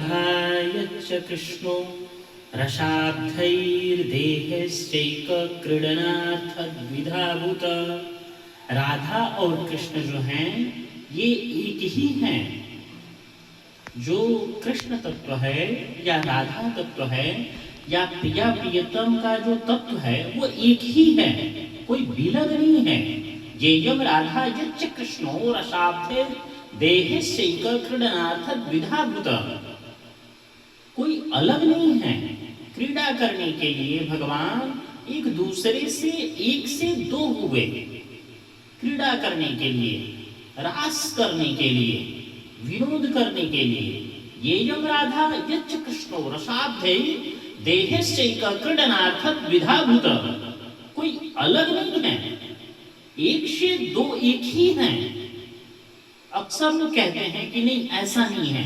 राधायच्च कृष्णो रसाब्धैर्देहश्चैकक्रीडनार्थद्विधाभूत। राधा और कृष्ण जो हैं ये एक ही हैं। जो कृष्ण तत्व है या राधा तत्व है या प्रिया प्रियतम का जो तत्व है वो एक ही है, कोई विलग नहीं है। येयम राधा यच्च कृष्णो रसाब्धे देहश्चैक क्रीडनार्थद्विधाभूत। कोई अलग नहीं है। क्रीड़ा करने के लिए भगवान एक दूसरे से एक से दो हुए, क्रीड़ा करने के लिए, रास करने के लिए, विनोद करने के लिए। येयम राधा यच्च कृष्णो रसाब्धे देहश्चैक क्रीडनार्थद्विधाभूत। कोई अलग नहीं है, एक से दो एक ही हैं। अक्सर लोग कहते हैं कि नहीं ऐसा नहीं है,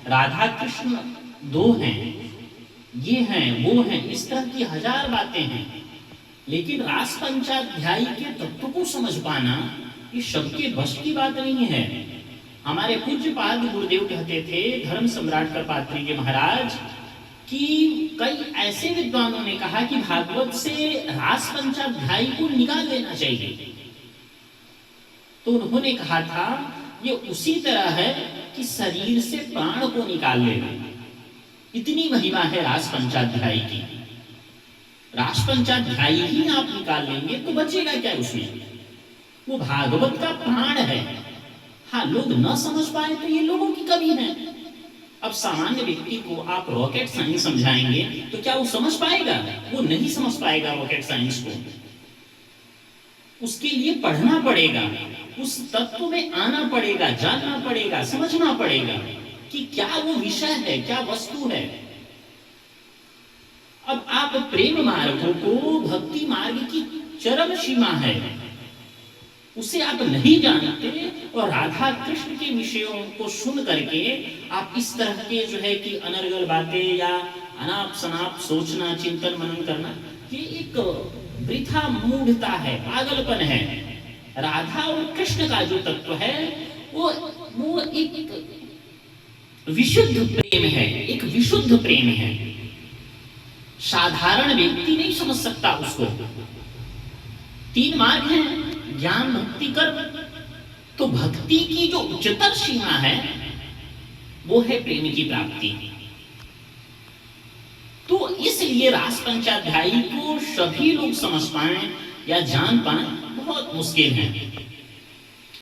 राधा कृष्ण दो हैं, ये हैं वो हैं, इस तरह की हजार बातें हैं। लेकिन रास पंचाध्यायी के तत्व को समझ पाना ये सबके बस की बात नहीं है। हमारे पूज्यपाद गुरुदेव कहते थे, धर्म सम्राट करपात्री जी महाराज, कि कई ऐसे विद्वानों ने कहा कि भागवत से रास पंचाध्यायी को निकाल देना चाहिए। तो उन्होंने कहा था ये उसी तरह है कि शरीर से प्राण को निकाल लेना। इतनी महिमा है रास पंचाध्यायी की। रास पंचाध्यायी ही आप निकाल लेंगे तो बचेगा क्या उसमें? वो भागवत का प्राण है। हाँ, लोग न समझ पाए तो ये लोगों की कमी है। अब सामान्य व्यक्ति को आप रॉकेट साइंस समझाएंगे तो क्या वो समझ पाएगा? वो नहीं समझ पाएगा रॉकेट साइंस को। उसके लिए पढ़ना पड़ेगा, उस तत्व में आना पड़ेगा, जानना पड़ेगा, समझना पड़ेगा कि क्या वो विषय है, क्या वस्तु है। अब आप प्रेम मार्ग को, भक्ति मार्ग की चरम सीमा है, उसे आप नहीं जानते और राधा कृष्ण के विषयों को सुन करके आप इस तरह के जो है कि अनर्गल बातें या अनाप शनाप सोचना, चिंतन मनन करना, ये एक वृथा मूढ़ता है, पागलपन है। राधा और कृष्ण का जो तत्व है वो एक विशुद्ध प्रेम है, एक विशुद्ध प्रेम है। साधारण व्यक्ति नहीं समझ सकता उसको। तीन मार्ग हैं, ज्ञान, भक्ति, कर्म। तो भक्ति की जो उच्चतर सीमा है वो है प्रेम की प्राप्ति। तो इसलिए रास पंचाध्यायी को सभी लोग समझ पाए या जान पाए बहुत मुश्किल है।